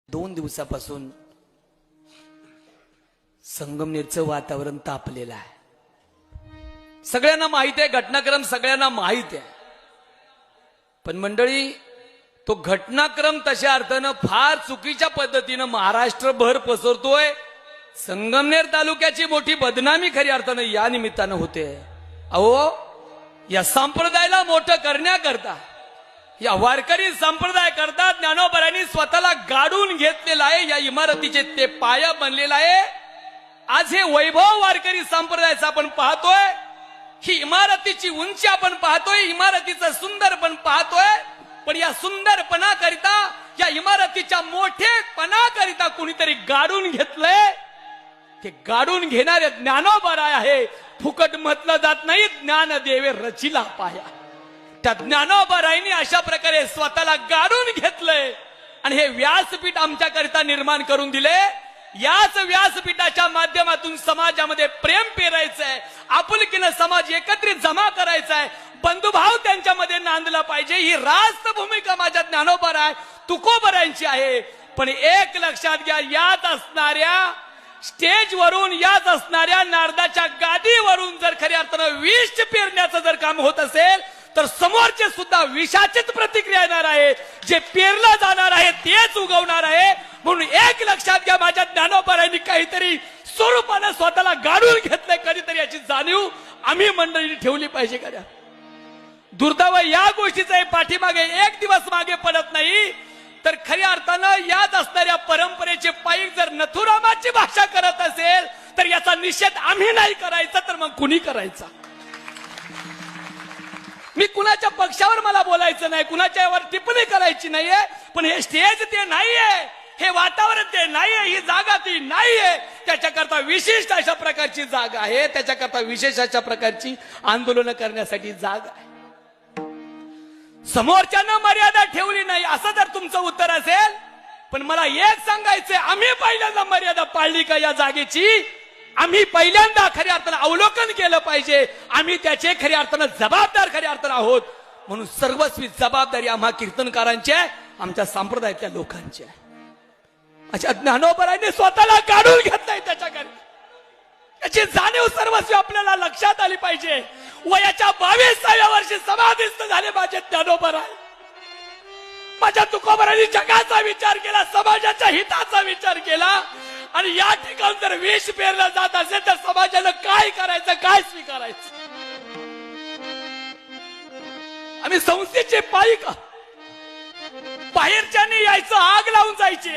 2 दिवसापासून संगमनेरचं वातावरण तापलेलं आहे. सगळ्यांना माहिती आहे, घटनाक्रम सगळ्यांना माहिती आहे. पण मंडळी, तो घटनाक्रम तशा अर्थानं फार चुकीच्या पद्धतीनं महाराष्ट्रभर पसरतोय. संगमनेर तालुक्याची मोठी बदनामी खरी अर्थानं या निमित्तानं होते. अहो, या संप्रदायाला मोठं करण्याकरता, या वारकरी संप्रदाय करता ज्ञानोबांनी स्वतःला गाडून घेतलेला आहे. या इमारतीचे ते पाया बनलेला आहे. आज हे वैभव वारकरी संप्रदायाचं आपण पाहतोय. ही इमारतीची उंची आपण पाहतोय, इमारतीचं सुंदरपण पाहतोय. पण या सुंदरपणाकरिता, या इमारतीच्या मोठेपणाकरिता कुणीतरी गाडून घेतलंय. ते गाडून घेणारे ज्ञानोबराय आहे. फुकट म्हटलं जात नाही, ज्ञान देवे रचिला पाया. त्या ज्ञानोबरायांनी अशा प्रकारे स्वतःला गाडून घेतलंय आणि हे व्यासपीठ आमच्याकरिता निर्माण करून दिले. याच व्यासपीठाच्या माध्यमातून समाजामध्ये प्रेम पेरायचंय, आपुलकीनं समाज एकत्रित जमा करायचाय, बंधुभाव त्यांच्यामध्ये नांदला पाहिजे. ही रास्त भूमिका माझ्या ज्ञानोबराय तुकोबरायांची आहे. पण एक लक्षात घ्या, यात असणाऱ्या स्टेजवरून, यात असणाऱ्या नारदाच्या गादीवरून जर खऱ्या अर्थानं विष पेरण्याचं जर काम होत असेल तर समोरचे सुद्धा विषाचीच प्रतिक्रिया येणार आहे. जे पेरलं जाणार आहे तेच उगवणार आहे. म्हणून एक लक्षात घ्या, माझ्या ज्ञानोबरायांनी काहीतरी स्वरूपानं स्वतःला गाडून घेतलंय. कधीतरी याची जाणीव आम्ही मंडळींनी ठेवली पाहिजे. करा दुर्दैव या गोष्टीचा पाठीमागे एक दिवस मागे पडत नाही तर खऱ्या अर्थानं यात असणाऱ्या परंपरेचे पायी जर नथुरामाची भाषा करत असेल तर याचा निषेध आम्ही नाही करायचा तर मग कुणी करायचा. मी कुणाच्या पक्षावर मला बोलायचं नाही, कुणाच्यावर टिप्पणी करायची नाहीये. पण हे स्टेज ते नाहीये, हे वातावरण ते नाहीये, ही जागा ती नाहीये. त्याच्याकरता विशिष्ट अशा प्रकारची जागा आहे, त्याच्याकरता विशेष अशा प्रकारची आंदोलन करण्यासाठी जागा आहे. समोरच्यानं मर्यादा ठेवली नाही असं जर तुमचं उत्तर असेल, पण मला एक सांगायचंय, आम्ही पहिल्यांदा मर्यादा पाळली का या जागेची? आम्ही पहिल्यांदा खऱ्या अर्थानं अवलोकन केलं पाहिजे. आम्ही त्याचे खऱ्या अर्थानं जबाबदार खऱ्या अर्थानं आहोत. म्हणून सर्वस्वी जबाबदारी आम्हा कीर्तनकारांची आहे, आमच्या संप्रदायातल्या लोकांची आहे. अशा ज्ञानोबरायांनी स्वतःला काढून घेतलंय. त्याच्याकडे याची जाणीव सर्वस्वी आपल्याला लक्षात आली पाहिजे. वयाच्या 22व्या वर्षी समाधिस्थ झाले माझे ज्ञानोबराय. माझ्या तुकोबरांनी जगाचा विचार केला, समाजाच्या हिताचा विचार केला. आणि या ठिकाणी जर विष पेरलं जात असेल तर समाजाला काय करायचं, काय स्वीकारायचं? आम्ही संस्थेचे पायी का? बाहेरच्यांनी यायचं, आग लावून जायची.